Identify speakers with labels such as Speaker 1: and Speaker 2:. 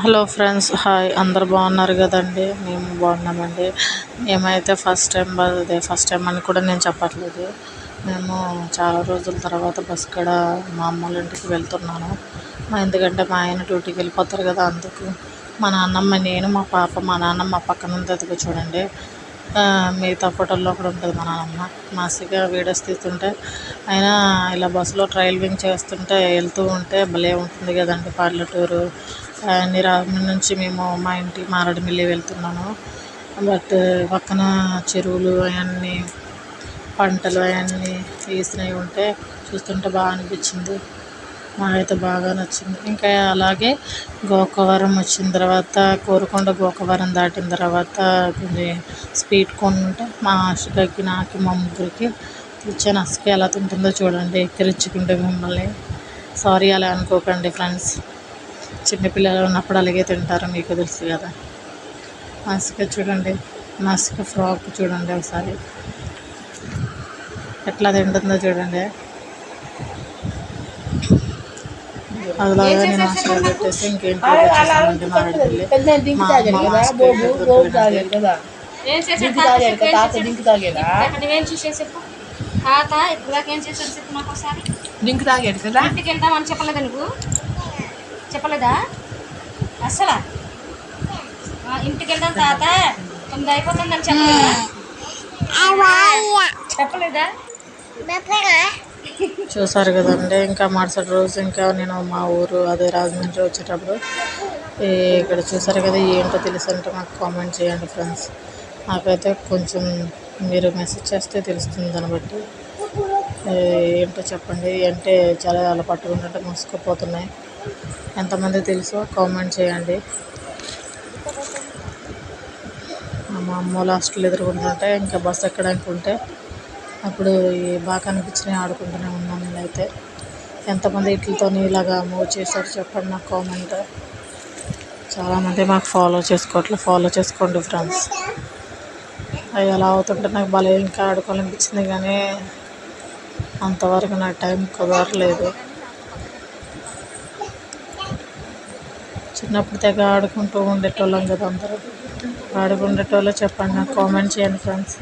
Speaker 1: Hello friends, hi. అందరు బాగున్నారు కదండి? మేము బాగున్నామండి. మేమైతే ఫస్ట్ టైం అని కూడా నేను చెప్పట్లేదు. మేము చాలా రోజుల తర్వాత బస్ కాడ మా అమ్మోళ్ళ ఇంటికి వెళ్తున్నాను. ఎందుకంటే మా ఆయన డ్యూటీకి వెళ్ళిపోతారు కదా, అందుకు. మా నాన్నమ్మ, నేను, మా పాప. మా నాన్నమ్మ పక్కన ఉంటుంది చూడండి. మిగతా ఫోటోల్లో కూడా ఉంటుంది మా నాన్నమ్మ. మాసిగా వీడియోస్ తీస్తుంటే అయినా ఇలా బస్సులో డ్రైవింగ్ చేస్తుంటే వెళ్తూ ఉంటే భలే ఉంటుంది కదండి పల్లెటూరు. రాజమండ్రి నుంచి మేము మా ఇంటికి మారేడుమిల్లి వెళ్తున్నాను. బట్ పక్కన చెరువులు అవన్నీ, పంటలు అవన్నీ వేసినవి ఉంటే చూస్తుంటే బాగా అనిపించింది. మాకైతే బాగా నచ్చింది. ఇంకా అలాగే గోకవరం వచ్చిన తర్వాత, కోరుకొండ గోకవరం దాటిన తర్వాత కొన్ని స్వీట్ కార్న్ ఉంటే మా ఆశకి, నాకు, మా ముగ్గురికి ఇచ్చాను. అసలు ఎలా తింటుందో చూడండి, ఎక్కిరించుకుంటే మిమ్మల్ని. సారీ అలా అనుకోకండి ఫ్రెండ్స్. చిన్నపిల్లలు ఉన్నప్పుడు అలాగే తింటారు, మీకు తెలుసు కదా. మాసిక చూడండి, మాసిక ఫ్రాక్ చూడండి ఒకసారి ఎట్లా తింటుందో చూడండి. అలాగే నేను ఆశగా పెట్టేసి ఇంకేంటి వచ్చేసానండి మారేడుమిల్లి. మా అమ్మ
Speaker 2: డ్రింక్ తాగాడు కదా. ఇంటికి వెళ్తామని చెప్పలేదా నువ్వు? చెప్పలేదా అసలు? ఇంటికి వెళ్దాం తాత 9 అయిపోతుందని చెప్పలేదా?
Speaker 1: చూసారు కదండి. ఇంకా మరుసటి రోజు ఇంకా నేను మా ఊరు అదే రాజమండ్రి వచ్చేటప్పుడు ఇక్కడ చూసారు కదా. ఏంటో తెలుసు అంటే మాకు కామెంట్ చేయండి ఫ్రెండ్స్. నాకైతే కొంచెం మీరు మెసేజ్ చేస్తే తెలుస్తుంది దాన్ని బట్టి. ఏంటో చెప్పండి. అంటే చాలా అలా పట్టుకుంటుంటే మూసుకుపోతున్నాయి. ఎంతమంది తెలుసో కామెంట్ చేయండి. మా అమ్మ హాస్టల్ ఎదురుకుంటుంటే ఇంకా బస్సు ఎక్కడానికి ఉంటే అప్పుడు బాగా అనిపించినాయి, ఆడుకుంటూనే ఉన్నాం. నేనైతే ఎంతమంది వీటితో ఇలాగా మూవ్ చేశారు చెప్పండి నాకు కామెంట్. చాలామంది మాకు ఫాలో చేసుకోండి ఫ్రెండ్స్. అవి ఎలా అవుతుంటే నాకు భలే ఇంకా ఆడుకోవాలనిపించింది, కానీ అంతవరకు నా టైం కుదరలేదు. చిన్నప్పుడు తెగ ఆడుకుంటూ ఉండేటోళ్ళం కదా అందరూ. ఆడుకుండేటోళ్ళో చెప్పండి నాకు కామెంట్ చేయండి ఫ్రెండ్స్.